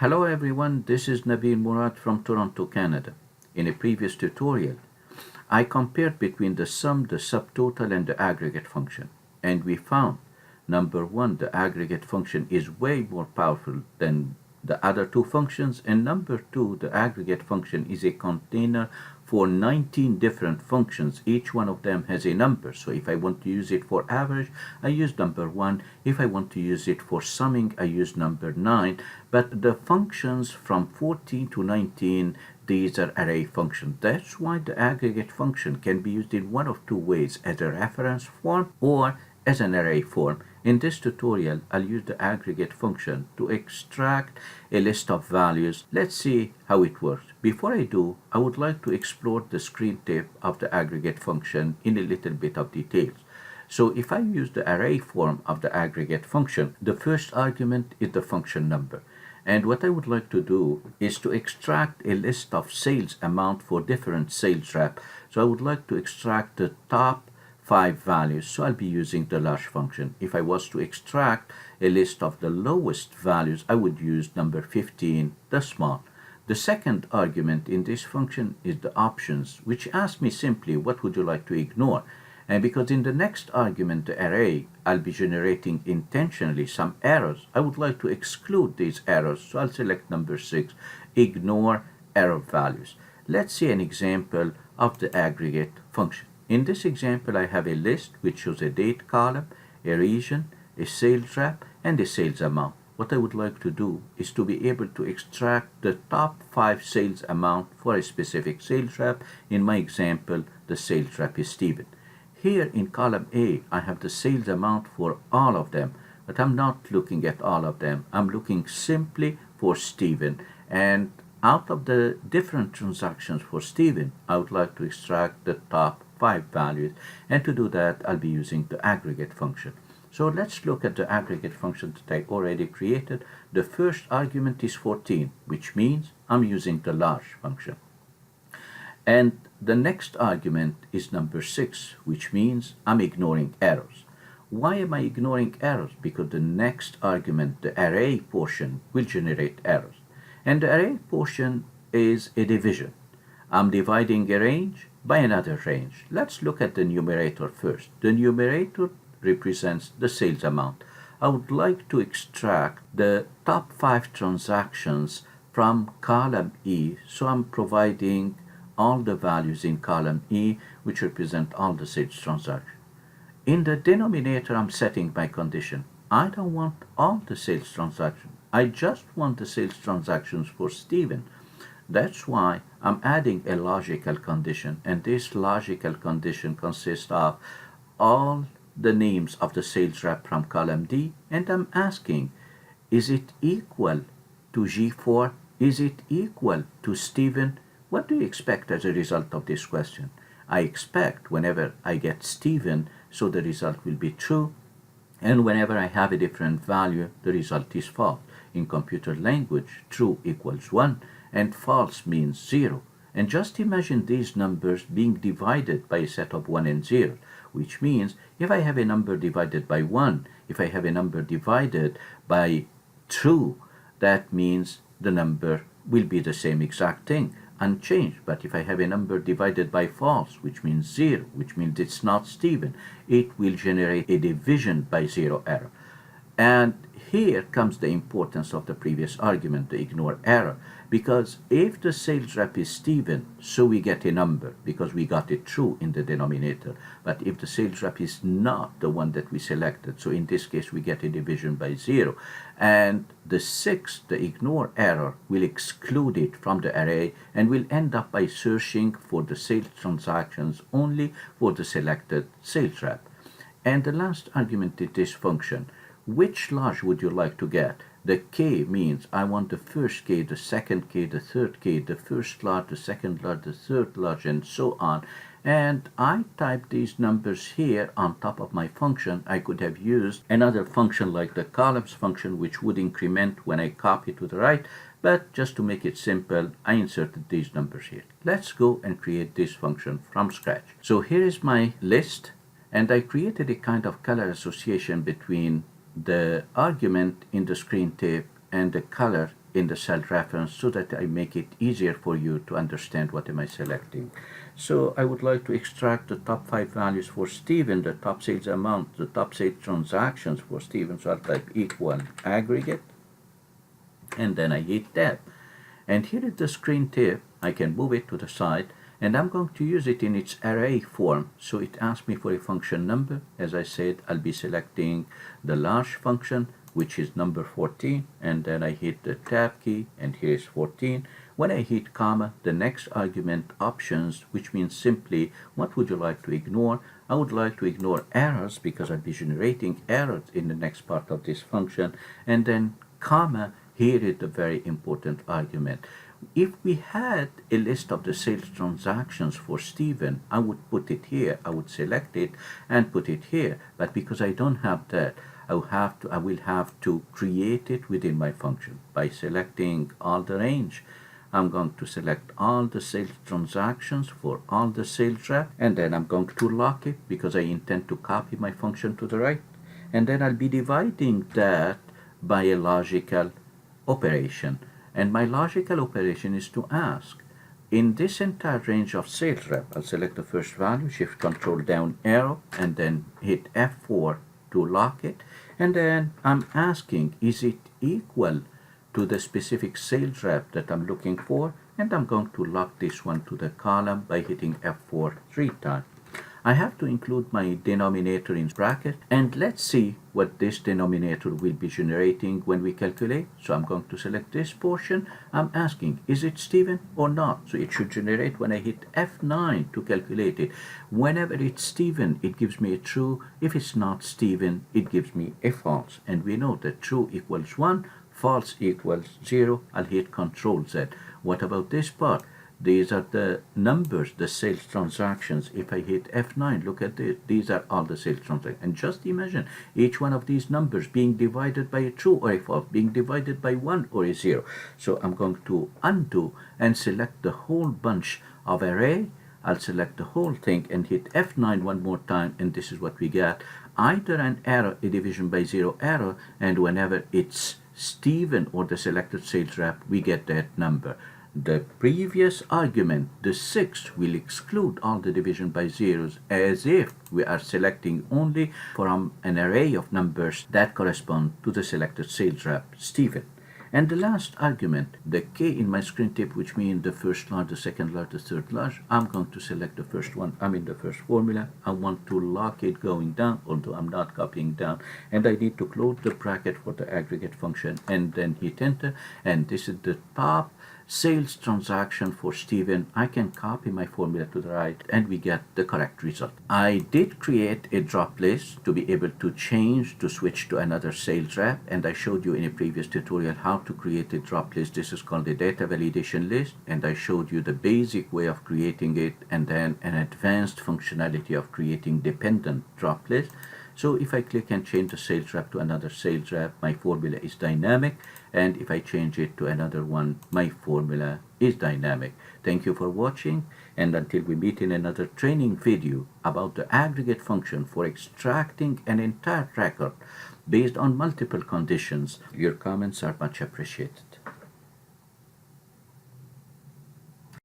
Hello everyone, this is Nabil Murad from Toronto, Canada. In a previous tutorial, I compared between the sum, the subtotal, and the aggregate function. And we found, number one, the aggregate function is way more powerful than the other two functions. And number two, the aggregate function is a container for 19 different functions. Each one of them has a number. So if I want to use it for average, I use number 1. If I want to use it for summing, I use number 9. But the functions from 14 to 19, these are array functions. That's why the aggregate function can be used in one of two ways, as a reference form or as an array form. In this tutorial, I'll use the aggregate function to extract a list of values. Let's see how it works. Before I do, I would like to explore the screen tip of the aggregate function in a little bit of details. So if I use the array form of the aggregate function, the first argument is the function number. And what I would like to do is to extract a list of sales amount for different sales rep. So I would like to extract the top 5 values, so I'll be using the large function. If I was to extract a list of the lowest values, I would use number 15, the small. The second argument in this function is the options, which ask me simply what would you like to ignore. And because in the next argument, the array, I'll be generating intentionally some errors, I would like to exclude these errors, so I'll select number 6, ignore error values. Let's see an example of the aggregate function. In this example, I have a list which shows a date column, a region, a sales rep, and a sales amount. What I would like to do is to be able to extract the top 5 sales amount for a specific sales rep. In my example, the sales rep is Stephen. Here in column A, I have the sales amount for all of them, but I'm not looking at all of them. I'm looking simply for Stephen. And out of the different transactions for Stephen, I would like to extract the top 5 values, and to do that I'll be using the aggregate function. So let's look at the aggregate function that I already created. The first argument is 14, which means I'm using the large function. And the next argument is number 6, which means I'm ignoring errors. Why am I ignoring errors? Because the next argument, the array portion, will generate errors. And the array portion is a division. I'm dividing a range by another range. Let's look at the numerator first. The numerator represents the sales amount. I would like to extract the top 5 transactions from column E, so I'm providing all the values in column E, which represent all the sales transactions. In the denominator, I'm setting my condition. I don't want all the sales transactions. I just want the sales transactions for Stephen. That's why I'm adding a logical condition, and this logical condition consists of all the names of the sales rep from column D, and I'm asking, is it equal to G4? Is it equal to Stephen? What do you expect as a result of this question? I expect whenever I get Stephen, so the result will be true, and whenever I have a different value, the result is false. In computer language, true equals 1, and false means 0. And just imagine these numbers being divided by a set of 1 and 0, which means if I have a number divided by 1, if I have a number divided by true, that means the number will be the same exact thing, unchanged. But if I have a number divided by false, which means 0, which means it's not Stephen, it will generate a division by 0 error. And here comes the importance of the previous argument, the ignore error. Because if the sales rep is Stephen, so we get a number because we got it true in the denominator. But if the sales rep is not the one that we selected, so in this case we get a division by 0. And the 6, the ignore error, will exclude it from the array and will end up by searching for the sales transactions only for the selected sales rep. And the last argument is this function. Which large would you like to get? The K means I want the first K, the second K, the third K, the first large, the second large, the third large, and so on. And I type these numbers here on top of my function. I could have used another function like the columns function, which would increment when I copy to the right. But just to make it simple, I inserted these numbers here. Let's go and create this function from scratch. So here is my list, and I created a kind of color association between the argument in the screen tip and the color in the cell reference so that I make it easier for you to understand what am I selecting. So I would like to extract the top 5 values for Stephen, the top sales amount, the top sales transactions for Stephen. So I'll type equal aggregate, and then I hit tab. And here is the screen tip. I can move it to the side, and I'm going to use it in its array form. So it asks me for a function number. As I said, I'll be selecting the large function, which is number 14, and then I hit the tab key, and here is 14. When I hit comma, the next argument options, which means simply what would you like to ignore. I would like to ignore errors because I'll be generating errors in the next part of this function, and then comma, here is the very important argument. If we had a list of the sales transactions for Stephen, I would put it here. I would select it and put it here. But because I don't have that, I will have to create it within my function by selecting all the range. I'm going to select all the sales transactions for all the sales rep, and then I'm going to lock it because I intend to copy my function to the right. And then I'll be dividing that by a logical operation. And my logical operation is to ask, in this entire range of sales rep, I'll select the first value, shift control down arrow, and then hit F4 to lock it. And then I'm asking, is it equal to the specific sales rep that I'm looking for? And I'm going to lock this one to the column by hitting F4 3 times. I have to include my denominator in bracket, and let's see what this denominator will be generating when we calculate. So I'm going to select this portion. I'm asking, is it Stephen or not? So it should generate when I hit F9 to calculate it. Whenever it's Stephen, it gives me a true. If it's not Stephen, it gives me a false. And we know that true equals 1, false equals 0. I'll hit Control Z. What about this part? These are the numbers, the sales transactions. If I hit F9, look at this. These are all the sales transactions. And just imagine each one of these numbers being divided by a true or a false, being divided by 1 or a 0. So I'm going to undo and select the whole bunch of array. I'll select the whole thing and hit F9 one more time, and this is what we get. Either an error, a division by 0 error, and whenever it's Stephen or the selected sales rep, we get that number. The previous argument, the 6, will exclude all the division by zeros as if we are selecting only from an array of numbers that correspond to the selected sales rep, Stephen. And the last argument, the K in my screen tip, which means the first large, the second large, the third large, I'm going to select the first one. I'm in the first formula. I want to lock it going down, although I'm not copying down. And I need to close the bracket for the aggregate function and then hit enter. And this is the top sales transaction for Stephen. I can copy my formula to the right and we get the correct result. I did create a drop list to be able to change, to switch to another sales rep, and I showed you in a previous tutorial how to create a drop list. This is called a data validation list, and I showed you the basic way of creating it and then an advanced functionality of creating dependent drop list. So if I click and change the sales rep to another sales rep, my formula is dynamic, and if I change it to another one, my formula is dynamic. Thank you for watching, and until we meet in another training video about the aggregate function for extracting an entire record based on multiple conditions, your comments are much appreciated.